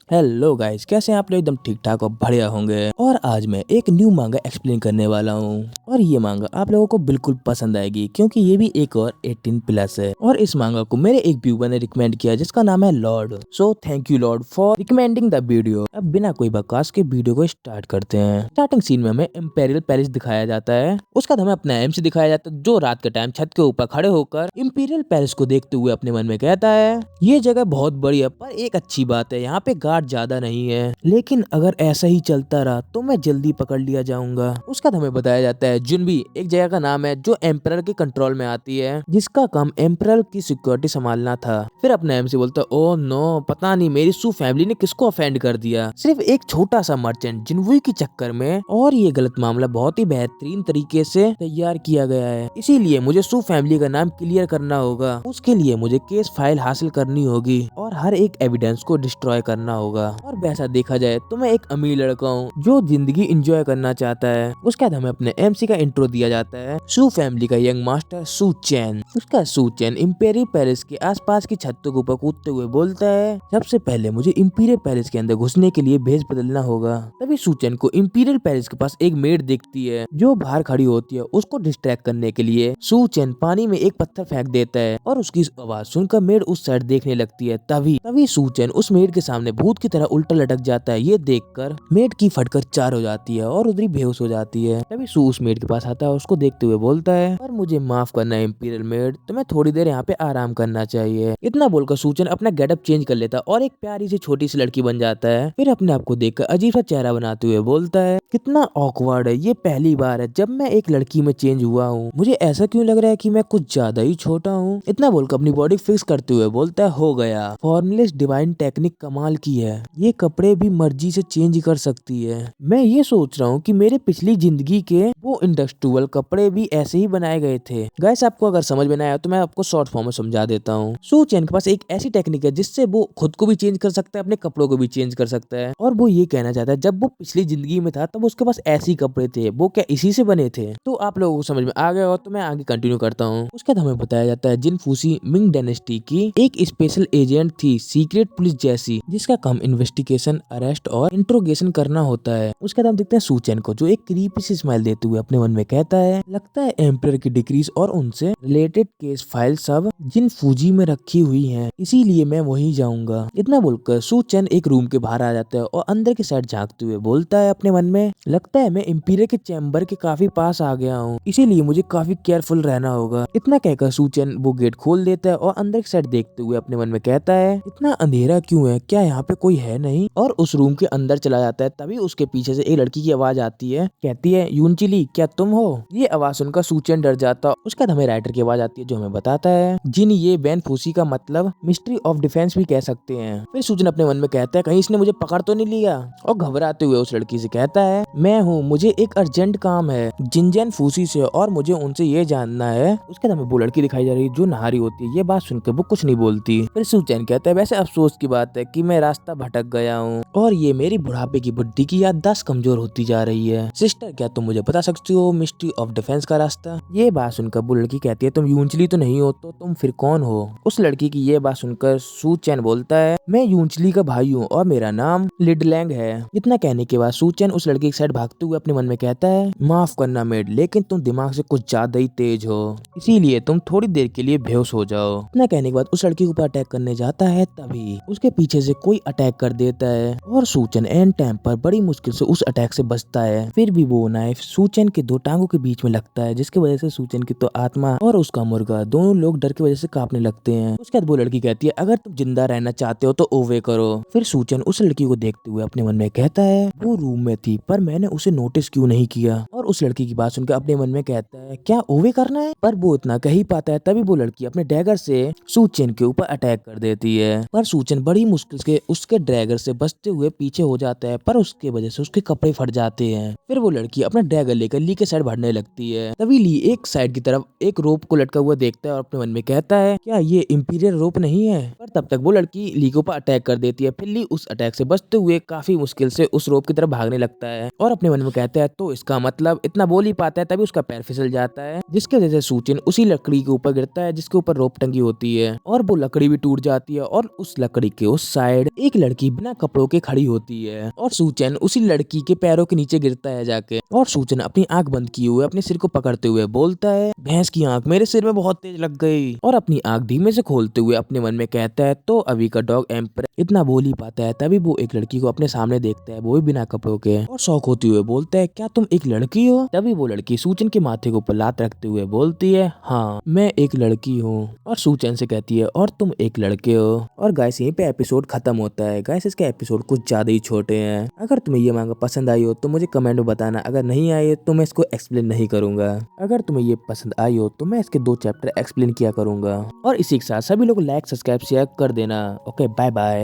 Hello guys, कैसे हैं आप लोग? एकदम ठीक ठाक और बढ़िया होंगे। और आज मैं एक न्यू मांगा एक्सप्लेन करने वाला हूँ और ये मांगा आप लोगों को बिल्कुल पसंद आएगी क्योंकि ये भी एक और 18 प्लस है। और इस मांगा को मेरे एक व्यूवर ने रिकमेंड किया जिसका नाम है Lord. So thank you Lord for recommending the video. अब बिना कोई बकवास के वीडियो को स्टार्ट करते हैं। स्टार्टिंग सीन में हमें इम्पेरियल पैलेस दिखाया जाता है, उसका हमें अपना एमसी दिखाया जाता है जो रात के टाइम छत के ऊपर खड़े होकर इम्पीरियल पैलेस को देखते हुए अपने मन में कहता है ये जगह बहुत बड़ी है, पर एक अच्छी बात है यहाँ पे गार्ड ज्यादा नहीं है, लेकिन अगर ऐसा ही चलता रहा तो मैं जल्दी पकड़ लिया जाऊंगा। उसका हमें बताया जाता है जुनबी एक जगह का नाम है जो एम्परर के कंट्रोल में आती है, जिसका काम एम्परर की सिक्योरिटी संभालना था। फिर अपने एमसी बोलता है ओह नो, पता नहीं मेरी सू फैमिली ने किसको ऑफेंड कर दिया, सिर्फ एक छोटा सा मर्चेंट जिनवुई के चक्कर में। और ये गलत मामला बहुत ही बेहतरीन तरीके से तैयार किया गया है, इसीलिए मुझे सू फैमिली का नाम क्लियर करना होगा। उसके लिए मुझे केस फाइल हासिल करनी होगी और हर एक एविडेंस को डिस्ट्रॉय करना होगा। और वैसा देखा जाए तो मैं एक अमीर लड़का हूँ जो जिंदगी एंजॉय करना चाहता है। उसके बाद हमें अपने एमसी का इंट्रो दिया जाता है सू फैमिली का यंग मास्टर सू चैन। उसका सू चैन इम्पेरियल पैलेस के आसपास की छतों के ऊपर कूदते हुए बोलता है सबसे पहले मुझे इम्पीरियल पैलेस के अंदर घुसने के लिए भेष बदलना होगा। तभी सू चैन को इम्पीरियल पैलेस के पास एक मेड दिखती है जो बाहर खड़ी होती है। उसको डिस्ट्रैक्ट करने के लिए सू चैन पानी में एक पत्थर फेंक देता है और उसकी आवाज सुनकर मेड उस साइड देखने लगती है। तभी तभी सू चैन उस मेड के सामने भूत की तरह उल्टा लटक जाता है। ये देखकर मेड की फटकर चार हो जाती है और उधरी बेहोश हो जाती है। तभी सू उस मेड के पास आता है, उसको देखते हुए बोलता है पर मुझे माफ करना है इम्पीरियल मेड, तुम्हें थोड़ी देर यहाँ पे आराम करना चाहिए। इतना बोलकर सू चैन अपना गेटअप चेंज कर लेता है और एक प्यारी सी छोटी सी लड़की बन जाता है। फिर अपने आप को देखकर अजीब सा चेहरा बनाते हुए बोलता है कितना ऑकवर्ड है, ये पहली बार है जब मैं एक लड़की में चेंज हुआ हूँ। मुझे ऐसा क्यों लग रहा है कि मैं कुछ ज्यादा ही छोटा हूँ। इतना बोलकर अपनी बॉडी फिक्स करते हुए बोलता है हो गया, फॉर्मलेस डिवाइन टेक्निक कमाल की है, ये कपड़े भी मर्जी से चेंज कर सकती है। मैं ये सोच रहा हूँ कि मेरे पिछली जिंदगी के वो इंडस्ट्रियल कपड़े भी ऐसे ही बनाए गए थे। गाइस आपको अगर समझ में ना आया तो मैं आपको शॉर्ट फॉर्म में समझा देता हूँ। सू चैन के पास एक ऐसी टेक्निक है जिससे वो खुद को भी चेंज कर सकता है, अपने कपड़ों को भी चेंज कर सकता है। और वो ये कहना चाहता है जब वो पिछली जिंदगी में था तब उसके पास ऐसे ही कपड़े थे, वो क्या इसी से बने थे? तो आप लोगों को समझ में आ गया हो तो मैं आगे कंटिन्यू करता हूँ। उसके बाद हमें बताया जाता है जिन फूसी मिंग डायनेस्टी की एक स्पेशल एजेंट थी, सीक्रेट पुलिस जैसी, जिसका काम इन्वेस्टिगेशन, अरेस्ट और इंट्रोगेशन करना होता है। उसके बाद हम देखते हैं सू चैन को जो एक क्रीपी सी स्माइल देते हुए अपने मन में कहता है लगता है एम्परर की डिक्रीज और उनसे रिलेटेड केस फाइल सब जिन फूजी में रखी हुई हैं, इसीलिए मैं वहीं जाऊंगा। इतना बोलकर सू चैन एक रूम के बाहर आ जाता है और अंदर की साइड झांकते हुए बोलता है अपने मन में लगता है मैं इम्पीरियल के चैम्बर के काफी पास आ गया हूँ, इसीलिए मुझे काफी केयरफुल रहना होगा। इतना कहकर सू चैन वो गेट खोल देता है और अंदर की साइड देखते हुए अपने मन में कहता है इतना अंधेरा क्यों है, क्या यहाँ पे कोई है नहीं? और उस रूम के अंदर चला जाता है। तभी उसके पीछे से एक लड़की की आवाज आती है, कहती है यूनचिली क्या तुम हो? ये आवाज सुनकर सू चैन डर जाता है। उसके बाद हमें राइटर की आवाज आती है जो हमें बताता है जिन ये वैन फूसी का मतलब मिस्ट्री ऑफ डिफेंस भी कह सकते हैं। फिर सू चैन अपने मन में कहता है कहीं इसने मुझे पकड़ तो नहीं लिया, और घबराते हुए उस लड़की से कहता है मैं हूँ, मुझे एक अर्जेंट काम है जिनजैन फूसी से और मुझे उनसे ये जानना है। उसके बाद हमें वो लड़की दिखाई जा रही है जो नहारी होती है। ये बात सुनकर वो कुछ नहीं बोलती। फिर सू चैन कहता है वैसे अफसोस की बात है कि मैं रास्ता भटक गया हूँ और ये मेरी बुढ़ापे की बुद्धि की याददाश्त कमजोर होती जा रही है। सिस्टर क्या तुम मुझे बता सकती हो मिस्ट्री ऑफ डिफेंस का रास्ता? ये बात सुनकर वो लड़की कहती है तुम यूनचली तो नहीं हो, तो तुम फिर कौन हो? उस लड़की की ये बात सुनकर सू चैन बोलता है मैं यूनचली का भाई हूँ और मेरा नाम लिडलैंग है। इतना कहने के बाद सू चैन उस लड़की की साइड भागते हुए अपने मन में कहता है माफ करना मेड, लेकिन तुम दिमाग से कुछ ज्यादा ही तेज हो, इसीलिए तुम थोड़ी देर के लिए बेहोश हो जाओ। इतना कहने के बाद उस लड़की के ऊपर अटैक करने जाता है, तभी उसके पीछे से कोई अटैक कर देता है और सू चैन एंड टाइम पर बड़ी मुश्किल से उस अटैक से बचता है। फिर भी वो नाइफ सू चैन के दो टांगों के बीच में लगता है, जिसकी वजह से सू चैन की तो आत्मा और उसका मुर्गा दोनों लोग डर की वजह से कांपने लगते हैं। उसके बाद वो लड़की कहती है अगर तुम जिंदा रहना चाहते हो तो ओवे करो। फिर सू चैन उस लड़की को देखते हुए अपने मन में कहता है वो रूम में थी पर मैंने उसे नोटिस क्यों नहीं किया। और उस लड़की की बात सुनकर अपने मन में कहता है क्या ओवे करना है? पर वो इतना कह ही पाता है तभी वो लड़की अपने डैगर से सू चैन के ऊपर अटैक कर देती है। पर सू चैन बड़ी मुश्किल से उसके ड्रैगर से बचते हुए पीछे हो जाता है, पर उसके वजह से उसके कपड़े फट जाते हैं। फिर वो लड़की अपना डैगर लेकर ली के साइड बढ़ने लगती है। तभी ली एक साइड की तरफ एक रोप को लटका हुआ देखता है और अपने मन में कहता है क्या ये इंपीरियल रोप नहीं है? पर तब तक वो लड़की ली के ऊपर अटैक कर देती है। फिर ली उस अटैक से बचते हुए काफी मुश्किल से उस रोप की तरफ भागने लगता है और अपने मन में कहता है तो इसका मतलब, इतना बोल ही पाता है तभी उसका पैर फिसल जाता है, जिसके वजह से सू चैन उसी लकड़ी के ऊपर गिरता है जिसके ऊपर रोप टंगी होती है और वो लकड़ी भी टूट जाती है और उस लकड़ी के उस साइड एक एक लड़की बिना कपड़ों के खड़ी होती है और सूचन उसी लड़की के पैरों के नीचे गिरता है जाके, और सूचन अपनी आंख बंद किए हुए अपने सिर को पकड़ते हुए बोलता है, भैंस की आंख मेरे सिर में बहुत तेज लग गई। और अपनी आंख धीमे से खोलते हुए अपने मन में कहता है, तो अभी का डॉग एम्पर इतना बोल ही पाता है। तभी वो एक लड़की को अपने सामने देखता है, वो भी बिना कपड़ों के, और शौक होते हुए बोलता है, क्या तुम एक लड़की हो? तभी वो लड़की सूचन के माथे के ऊपर लात रखते हुए बोलती है, हाँ मैं एक लड़की हूँ। और सूचन से कहती है, और तुम एक लड़के हो। और गाइस यहीं पे एपिसोड खत्म होता है। गाइस इसके एपिसोड कुछ ज्यादा ही छोटे हैं। अगर तुम्हें ये मांगा पसंद आई हो तो मुझे कमेंट में बताना, अगर नहीं आई है तो मैं इसको एक्सप्लेन नहीं करूंगा। अगर तुम्हें ये पसंद आई हो तो मैं इसके 2 चैप्टर एक्सप्लेन किया करूंगा। और इसी के साथ सभी लोग लाइक सब्सक्राइब शेयर कर देना। Okay bye bye.